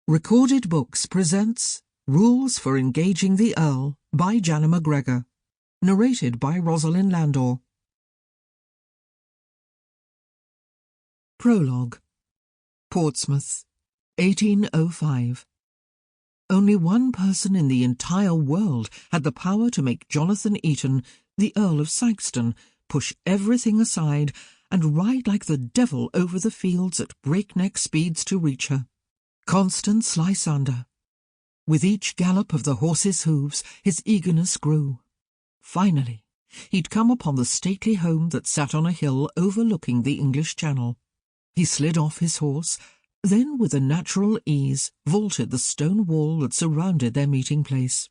Recorded Books presents Rules for Engaging the Earl by Janna Macgregor, narrated by Rosalyn Landor. Prologue. Portsmouth, 1805. Only one person in the entire world had the power to make Jonathan Eaton, the Earl of Sykeston, push everything aside and ride like the devil over the fields at breakneck speeds to reach her. Constance Lysander. With each gallop of the horse's hooves, his eagerness grew. Finally, he'd come upon the stately home that sat on a hill overlooking the English Channel. He slid off his horse, then with a natural ease vaulted the stone wall that surrounded their meeting place.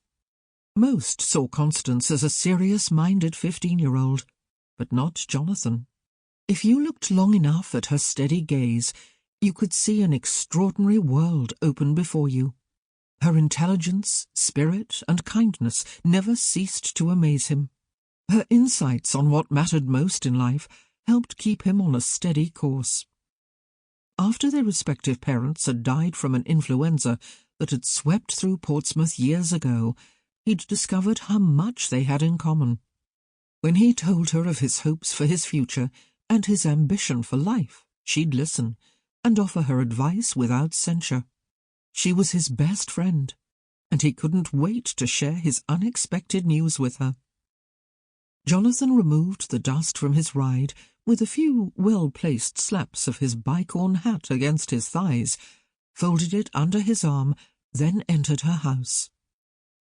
Most saw Constance as a serious-minded 15-year-old, but not Jonathan. If you looked long enough at her steady gaze, you could see an extraordinary world open before you. Her intelligence, spirit, and kindness never ceased to amaze him. Her insights on what mattered most in life helped keep him on a steady course. After their respective parents had died from an influenza that had swept through Portsmouth years ago, he'd discovered how much they had in common. When he told her of his hopes for his future and his ambition for life, she'd listen and offer her advice without censure. She was his best friend, and he couldn't wait to share his unexpected news with her. Jonathan removed the dust from his ride with a few well-placed slaps of his bicorn hat against his thighs, folded it under his arm, then entered her house.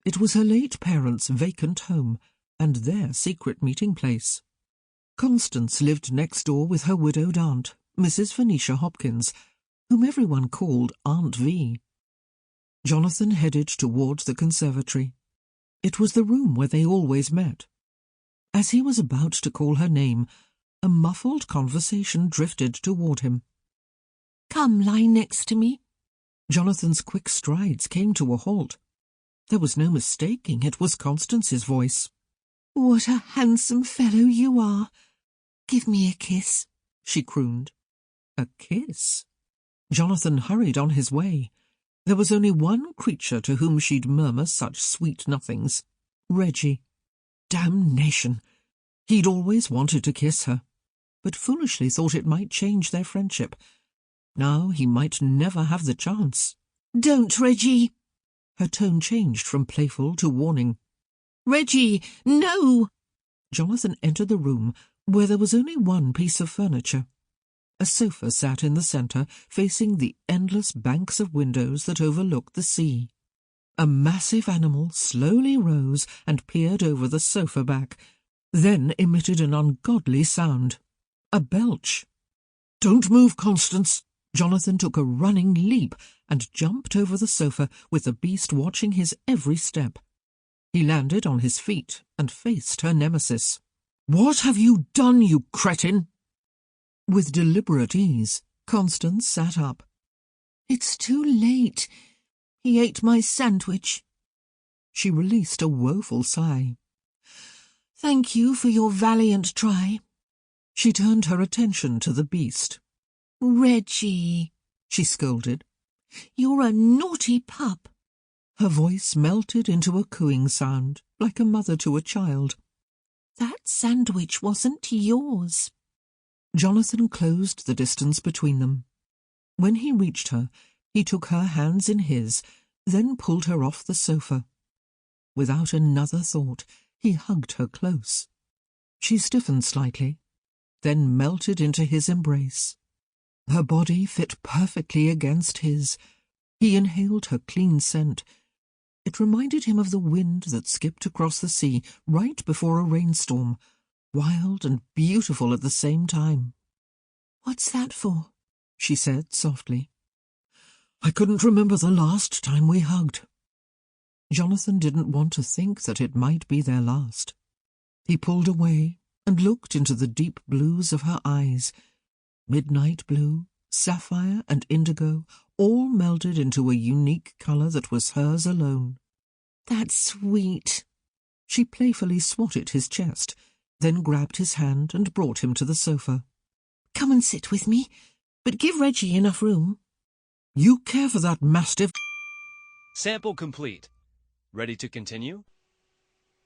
It was her late parents' vacant home and their secret meeting place. Constance lived next door with her widowed aunt, Mrs. Venetia Hopkins, whom everyone called Aunt V. Jonathan headed toward the conservatory. It was the room where they always met. As he was about to call her name, a muffled conversation drifted toward him. "Come, lie next to me." Jonathan's quick strides came to a halt. There was no mistaking it was Constance's voice. "What a handsome fellow you are. Give me a kiss," she crooned. A kiss? Jonathan hurried on his way. There was only one creature to whom she'd murmur such sweet nothings. Reggie. Damnation! He'd always wanted to kiss her, but foolishly thought it might change their friendship. Now he might never have the chance. "Don't, Reggie!" Her tone changed from playful to warning. "Reggie, no!" Jonathan entered the room, where there was only one piece of furniture. A sofa sat in the centre, facing the endless banks of windows that overlooked the sea. A massive animal slowly rose and peered over the sofa back, then emitted an ungodly sound. A belch. "Don't move, Constance!" Jonathan took a running leap and jumped over the sofa, with the beast watching his every step. He landed on his feet and faced her nemesis. "What have you done, you cretin?" With deliberate ease, Constance sat up. "It's too late. He ate my sandwich." She released a woeful sigh. "Thank you for your valiant try." She turned her attention to the beast. "Reggie," she scolded, "you're a naughty pup." Her voice melted into a cooing sound, like a mother to a child. "That sandwich wasn't yours." Jonathan closed the distance between them. When he reached her, he took her hands in his, then pulled her off the sofa. Without another thought, he hugged her close. She stiffened slightly, then melted into his embrace. Her body fit perfectly against his. He inhaled her clean scent. It reminded him of the wind that skipped across the sea right before a rainstorm, wild and beautiful at the same time. "What's that for?" she said softly. "I couldn't remember the last time we hugged." Jonathan didn't want to think that it might be their last. He pulled away and looked into the deep blues of her eyes. Midnight blue, sapphire and indigo, all melded into a unique colour that was hers alone. "That's sweet." She playfully swatted his chest, then grabbed his hand and brought him to the sofa. "Come and sit with me, but give Reggie enough room." "You care for that mastiff Sample complete. Ready to continue?